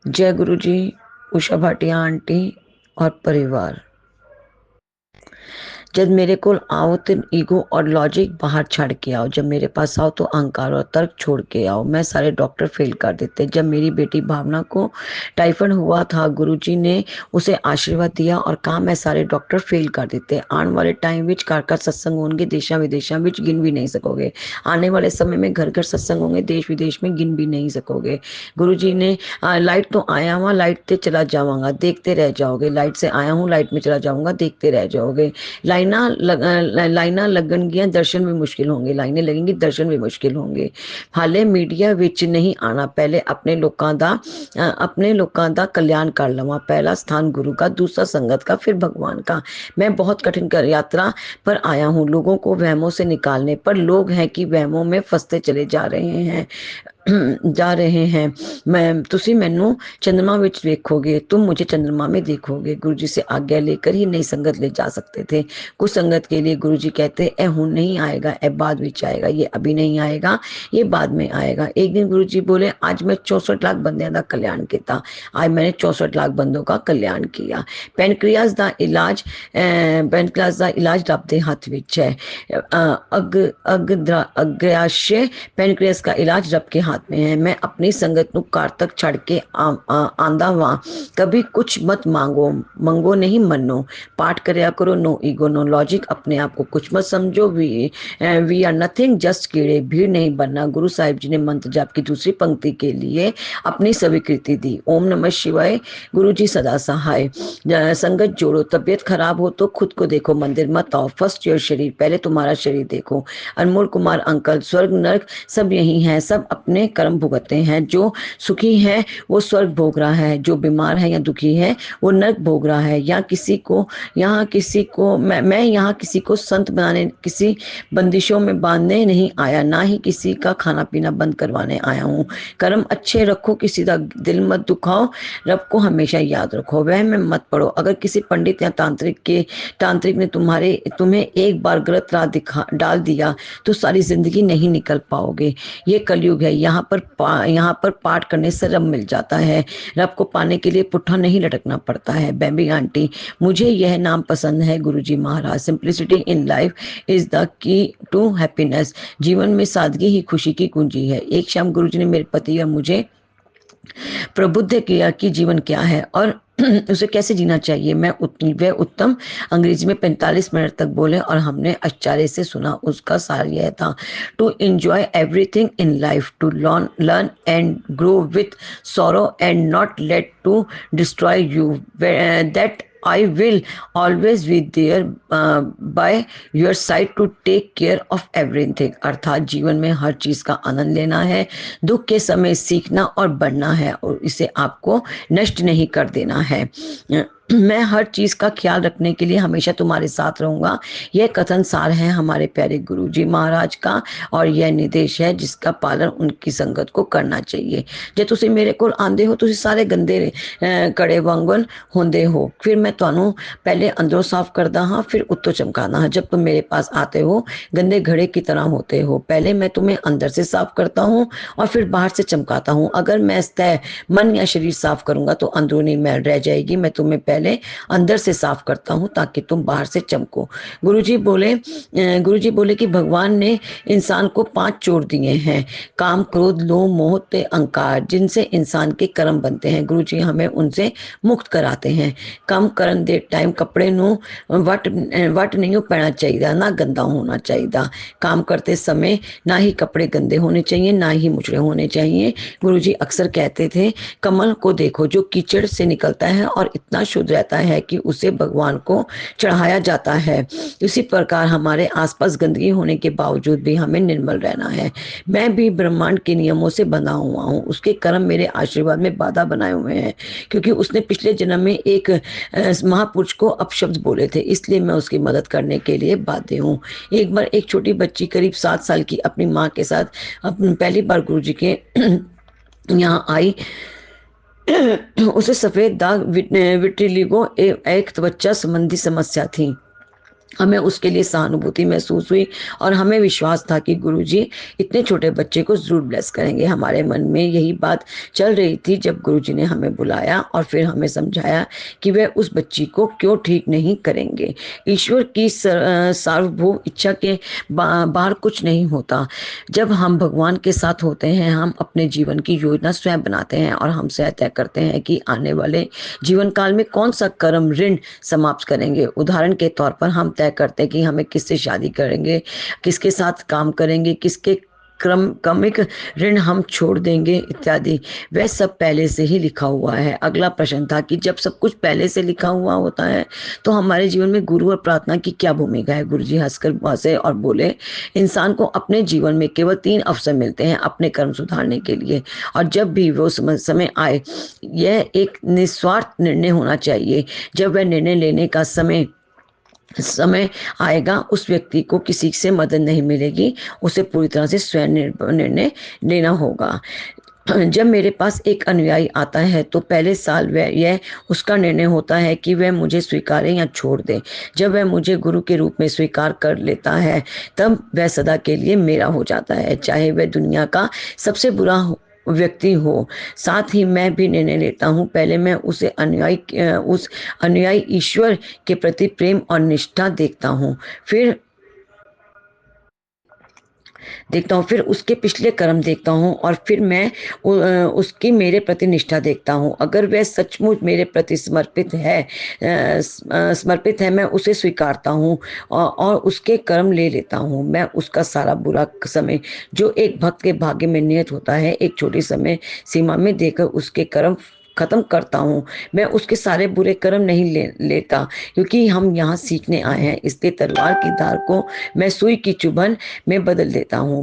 जय गुरु जी, उषा भाटिया आंटी और परिवार। जब मेरे को आओ तो ईगो और लॉजिक बाहर छाड़ के आओ, जब मेरे पास आओ तो अहंकार और तर्क छोड़ के आओ। मैं सारे डॉक्टर फेल कर देते। जब मेरी बेटी भावना को टाइफाइड हुआ था, गुरुजी ने उसे आशीर्वाद दिया और कहा मैं सारे डॉक्टर फेल कर देते। आने वाले टाइम विच घर घर सत्संग होंगे, देशा विदेशा विच गिन भी नहीं सकोगे। आने वाले समय में घर घर सत्संग होंगे, देश विदेश में गिन भी नहीं सकोगे। गुरुजी ने लाइट तो आया हुआ, लाइट से चला जाऊंगा, देखते रह जाओगे। लाइट से आया हूँ, लाइट में चला जाऊंगा, देखते रह जाओगे। लाइना लगणगियां, दर्शन भी मुश्किल होंगे। लाइनें लगेंगी, दर्शन भी मुश्किल होंगे। हाले मीडिया विच नहीं आना, पहले अपने लोगों का कल्याण कर लवा। पहला स्थान गुरु का, दूसरा संगत का, फिर भगवान का। मैं बहुत कठिन कर यात्रा पर आया हूँ, लोगों को वहमों से निकालने पर। लोग हैं कि वहमों में फंसते चले जा रहे हैं। मैं तुसी मैनू चंद्रमा विच देखोगे, तुम मुझे चंद्रमा में देखोगे। गुरु जी से आज्ञा लेकर ही नई संगत ले जा सकते थे। कुछ संगत के लिए गुरु जी कहते ए हुण नहीं आएगा, ए बाद विच आएगा, ये अभी नहीं आएगा, ये बाद में आएगा। एक दिन गुरु जी बोले आज मैं 64 लाख बंदियां का कल्याण किया। आज मैंने 64 लाख बंदों का कल्याण किया। पेनक्रियाज का इलाज रब दे हथ विच है। अग्राशय पेनक्रियास का इलाज रब के हाथ में है। मैं अपनी संगत को कार तक छड़ के आंदा वहाँ। कभी कुछ मत मंगो नहीं मनो। पाठ करया करो, नो ईगो नो लॉजिक। अपने आप को कुछ मत समझो। वी आर नथिंग जस्ट कीड़े, भीड़ नहीं बनना। गुरु साहिब जी ने मंत्र जाप की दूसरी पंक्ति के लिए अपनी स्वीकृति दी। ओम नमः शिवाय, गुरु जी सदा सहाय। संगत जोड़ो, तबीयत खराब हो तो खुद को देखो, मंदिर मत आओ। फर्स्ट योर शरीर, पहले तुम्हारा शरीर देखो। अनमोल कुमार अंकल, स्वर्ग नर्क सब यही है, सब अपने कर्म भुगतते हैं। जो सुखी है वो स्वर्ग भोग रहा है, जो बीमार है या दुखी है वो नर्क भोग रहा है। मैं यहाँ किसी को संत बनाने, किसी बंदिशों में बांधने नहीं आया, ना ही किसी का खाना पीना बंद करवाने आया हूँ। कर्म अच्छे रखो, किसी का दिल मत दुखाओ, रब को हमेशा याद रखो, वह में मत पड़ो। अगर किसी पंडित या तांत्रिक ने तुम्हें एक बार गलत राह दिखा डाल दिया तो सारी जिंदगी नहीं निकल पाओगे। ये कलयुग है, यहाँ पर पाठ करने से रब मिल जाता है। रब को पाने के लिए पुट्ठा नहीं लटकना पड़ता है। बेबी आंटी, मुझे यह नाम पसंद है Guruji Maharaj. Simplicity in life is the key to happiness. जीवन में सादगी ही खुशी की कुंजी है। एक शाम गुरुजी ने मेरे पति और मुझे प्रबुद्ध किया कि जीवन क्या है और उसे कैसे जीना चाहिए। वह उत्तम अंग्रेजी में 45 मिनट तक बोले और हमने आश्चर्य से सुना। उसका सार यह था, to enjoy everything in life, to learn and grow with sorrow and not let to destroy you, that I will always be there by your side to take care of everything। अर्थात जीवन में हर चीज का आनंद लेना है, दुख के समय सीखना और बढ़ना है और इसे आपको नष्ट नहीं कर देना है। मैं हर चीज का ख्याल रखने के लिए हमेशा तुम्हारे साथ रहूंगा। यह कथन सार है हमारे प्यारे गुरु जी महाराज का और यह निर्देश है जिसका पालन उनकी संगत को करना चाहिए। जे तुसी मेरे को आंदे हो, तुसी सारे गंदे कड़े वांगन होंदे हो, फिर मैं ਤੁਹਾਨੂੰ पहले अंदरों साफ करदा हाँ, फिर उत्तों चमकाना हाँ। जब तुम मेरे पास आते हो गंदे घड़े की तरह होते हो। पहले मैं तुम्हें अंदर से साफ करता हूँ और फिर बाहर से चमकाता हूँ। अगर मैं तय मन या शरीर साफ करूंगा तो अंदरूनी मैल रह जाएगी। मैं तुम्हें पहले अंदर से साफ करता हूँ ताकि तुम बाहर से चमको। गुरुजी बोले कि भगवान ने इंसान को 5 चोर दिए हैं, काम क्रोध लोभ मोह ते अहंकार, जिनसे इंसान के कर्म बनते हैं। गुरुजी हमें उनसे मुक्त कराते हैं। ਕੰਮ ਕਰਨ ਦੇ ਟਾਈਮ ਕੱਪੜੇ ਨੂੰ ਵਟ नहीं पहनना चाहिए, ना गंदा होना चाहिए। काम करते समय ना ही कपड़े गंदे होने चाहिए, ना ही मुचड़े होने चाहिए। गुरुजी अक्सर कहते थे, कमल को देखो जो कीचड़ से निकलता है और इतना शुद्ध रहता है कि उसे भगवान को चढ़ाया जाता है। इसी प्रकार हमारे आसपास गंदगी होने के बावजूद भी हमें निर्मल रहना है। मैं भी ब्रह्मांड के नियमों से बंधा हुआ हूँ, उसके कर्म मेरे आशीर्वाद में बाधा बनाए हुए हैं, क्योंकि उसने पिछले जन्म में एक महापुरुष को अपशब्द बोले थे, इसलिए मैं उसकी मदद करने के लिए बाध्य हूँ। एक बार एक छोटी बच्ची करीब 7 साल की अपनी माँ के साथ पहली बार गुरुजी के यहाँ आई। उसे सफेद दाग विटिलिगो एक त्वचा संबंधी समस्या थी। हमें उसके लिए सहानुभूति महसूस हुई और हमें विश्वास था कि गुरुजी इतने छोटे बच्चे को जरूर ब्लेस करेंगे। हमारे मन में यही बात चल रही थी जब गुरुजी ने हमें बुलाया और फिर हमें समझाया कि वे उस बच्ची को क्यों ठीक नहीं करेंगे। ईश्वर की सार्वभौम इच्छा के बाहर कुछ नहीं होता। जब हम भगवान के साथ होते हैं, हम अपने जीवन की योजना स्वयं बनाते हैं और हम स्वयं तय करते हैं कि आने वाले जीवन काल में कौन सा कर्म ऋण समाप्त करेंगे। उदाहरण के तौर पर हम तय करते हैं कि हमें किससे शादी करेंगे, किसके साथ काम करेंगे, किसके क्रमिक ऋण हम छोड़ देंगे इत्यादि। वह सब पहले से ही लिखा हुआ है। अगला प्रश्न था कि जब सब कुछ पहले से लिखा हुआ होता है तो हमारे जीवन में गुरु और प्रार्थना की क्या भूमिका है। गुरुजी हंसकर हंसे और बोले, इंसान को अपने जीवन में केवल 3 अवसर मिलते हैं अपने कर्म सुधारने के लिए, और जब भी वो समय आए, यह एक निस्वार्थ निर्णय होना चाहिए। जब वह निर्णय लेने का समय आएगा, उस व्यक्ति को किसी से मदद नहीं मिलेगी, उसे पूरी तरह से स्वयं निर्णय लेना होगा। जब मेरे पास एक अनुयायी आता है तो पहले साल वह यह उसका निर्णय होता है कि वह मुझे स्वीकारे या छोड़ दे। जब वह मुझे गुरु के रूप में स्वीकार कर लेता है, तब वह सदा के लिए मेरा हो जाता है, चाहे वह दुनिया का सबसे बुरा व्यक्ति हो। साथ ही मैं भी निर्णय लेता हूँ, पहले मैं उस अनुयायी ईश्वर के प्रति प्रेम और निष्ठा देखता हूँ, फिर उसके पिछले कर्म देखता हूँ और फिर मैं उसकी मेरे प्रति निष्ठा देखता हूँ। अगर वह सचमुच मेरे प्रति समर्पित है, मैं उसे स्वीकारता हूँ और उसके कर्म ले लेता हूँ। मैं उसका सारा बुरा समय जो एक भक्त के भाग्य में नियत होता है, एक छोटी समय सीमा में देकर उसके कर्म खत्म करता हूँ। मैं उसके सारे बुरे कर्म नहीं लेता, क्योंकि हम यहाँ सीखने आए हैं। इसलिए तलवार की धार को मैं सुई की चुभन में बदल देता हूँ।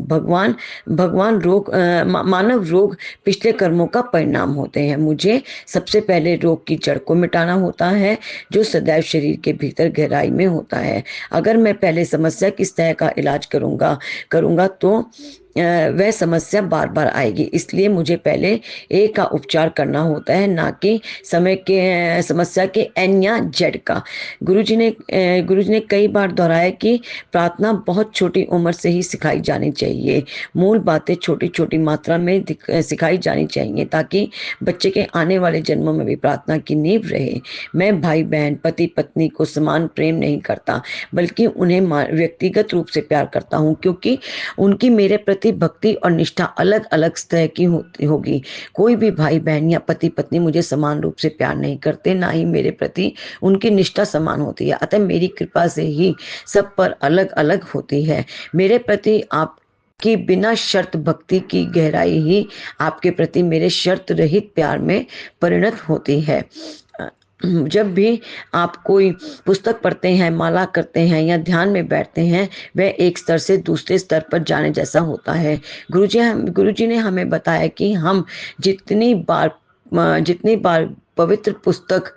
मानव रोग पिछले कर्मों का परिणाम होते हैं। मुझे सबसे पहले रोग की जड़ को मिटाना होता है, जो सदैव शरीर के भीतर गहराई में होता है। अगर मैं पहले समस्या किस तरह का इलाज करूंगा तो वह समस्या बार बार आएगी। इसलिए मुझे पहले ए का उपचार करना होता है, ना कि समस्या के एन या जेड का। गुरुजी ने कई बार दोहराया कि प्रार्थना बहुत छोटी उम्र से ही सिखाई जानी चाहिए। मूल बातें छोटी छोटी मात्रा में सिखाई जानी चाहिए, ताकि बच्चे के आने वाले जन्मों में भी प्रार्थना की नींव रहे। मैं भाई बहन, पति पत्नी को समान प्रेम नहीं करता, बल्कि उन्हें व्यक्तिगत रूप से प्यार करता हूँ, क्योंकि उनकी मेरे प्रति भक्ति और निष्ठा अलग अलग तरह की होगी। कोई भी भाई बहन या पति पत्नी मुझे समान रूप से प्यार नहीं करते, ना ही मेरे प्रति उनकी निष्ठा समान होती है। अतः मेरी कृपा से ही सब पर अलग अलग होती है। मेरे प्रति आप कि बिना शर्त भक्ति की गहराई ही आपके प्रति मेरे शर्त रहित प्यार में परिणत होती है। जब भी आप कोई पुस्तक पढ़ते हैं, माला करते हैं या ध्यान में बैठते हैं, वह एक स्तर से दूसरे स्तर पर जाने जैसा होता है। गुरुजी ने हमें बताया कि हम जितनी बार पवित्र पुस्तक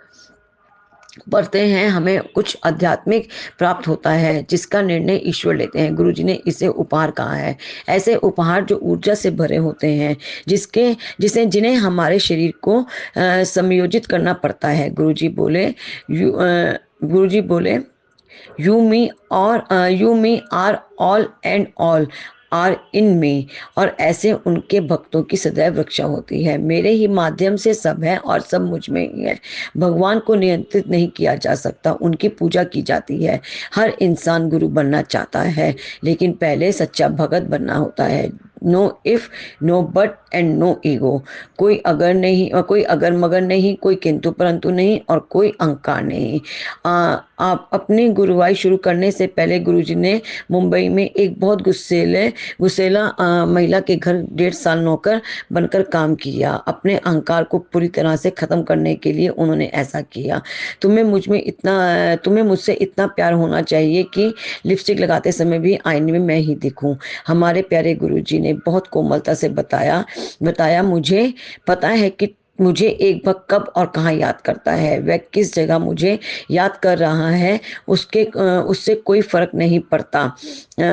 पढ़ते हैं, हमें कुछ आध्यात्मिक प्राप्त होता है, जिसका निर्णय ईश्वर लेते हैं। गुरुजी ने इसे उपहार कहा है। ऐसे उपहार जो ऊर्जा से भरे होते हैं, जिन्हें हमारे शरीर को समायोजित करना पड़ता है। गुरुजी बोले, you me are all and all are in me, और ऐसे उनके भक्तों की सदैव रक्षा होती है। मेरे ही माध्यम से सब है और सब मुझ में ही है। भगवान को नियंत्रित नहीं किया जा सकता, उनकी पूजा की जाती है। हर इंसान गुरु बनना चाहता है, लेकिन पहले सच्चा भगत बनना होता है। No if, no but and no ego. कोई अगर मगर नहीं, कोई किंतु परंतु नहीं, और कोई अहंकार नहीं। आप अपनी गुरुवाई शुरू करने से पहले गुरुजी ने मुंबई में एक बहुत गुस्सेला महिला के घर 1.5 साल नौकर बनकर काम किया। अपने अहंकार को पूरी तरह से खत्म करने के लिए उन्होंने ऐसा किया। तुम्हें मुझसे इतना प्यार होना चाहिए कि लिपस्टिक लगाते समय भी आईने में मैं ही दिखूं। हमारे प्यारे गुरुजी ने बहुत कोमलता से बताया, मुझे पता है कि मुझे एक वक्त कब और कहाँ याद करता है, वह किस जगह मुझे याद कर रहा है, उससे कोई फर्क नहीं पड़ता।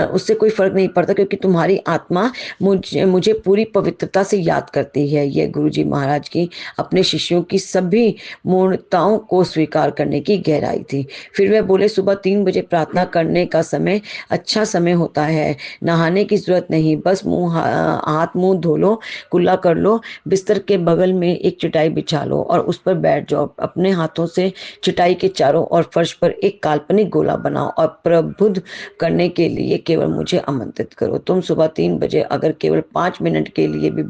उससे कोई फर्क नहीं पड़ता, क्योंकि तुम्हारी आत्मा मुझे पूरी पवित्रता से याद करती है। यह गुरु जी महाराज की अपने शिष्यों की सभी मूर्णताओं को स्वीकार करने की गहराई थी। फिर वह बोले, सुबह 3 बजे प्रार्थना करने का समय अच्छा समय होता है। नहाने की जरूरत नहीं, बस हाथ मुंह धो लो, कुल्ला कर लो, बिस्तर के बगल में एक चटाई बिछा लो और उस पर बैठ जाओ। अपने हाथों से चटाई के चारों ओर फर्श पर एक काल्पनिक गोला बनाओ और प्रबुद्ध करने के लिए केवल मुझे आमंत्रित करो। तुम सुबह 3 बजे अगर केवल 5 मिनट के लिए भी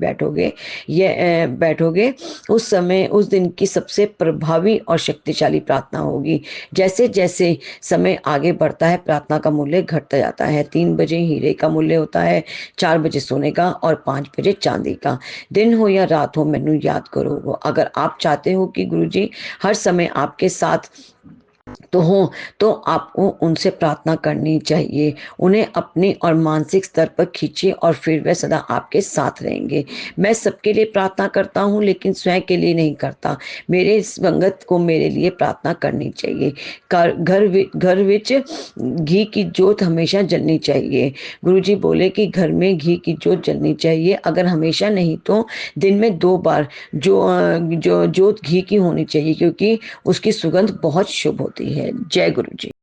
बैठोगे, उस समय उस दिन की सबसे प्रभावी और शक्तिशाली प्रार्थना होगी। जैसे जैसे समय आगे बढ़ता है, प्रार्थना का मूल्य घटता जाता है। 3 बजे हीरे का मूल्य होता है, 4 बजे सोने का और 5 बजे चांदी का। दिन हो या रात हो, मैनू याद करो। अगर आप चाहते हो कि गुरुजी हर समय आपके साथ तो हो, तो आपको उनसे प्रार्थना करनी चाहिए। उन्हें अपनी और मानसिक स्तर पर खींचिए और फिर वे सदा आपके साथ रहेंगे। मैं सबके लिए प्रार्थना करता हूँ, लेकिन स्वयं के लिए नहीं करता। मेरे संगत को मेरे लिए प्रार्थना करनी चाहिए। घर विच घी की जोत हमेशा जलनी चाहिए। गुरुजी बोले कि घर में घी की जोत जलनी चाहिए, अगर हमेशा नहीं तो दिन में 2 बार जो जोत घी की होनी चाहिए, क्योंकि उसकी सुगंध बहुत शुभ होती है। जय गुरु जी।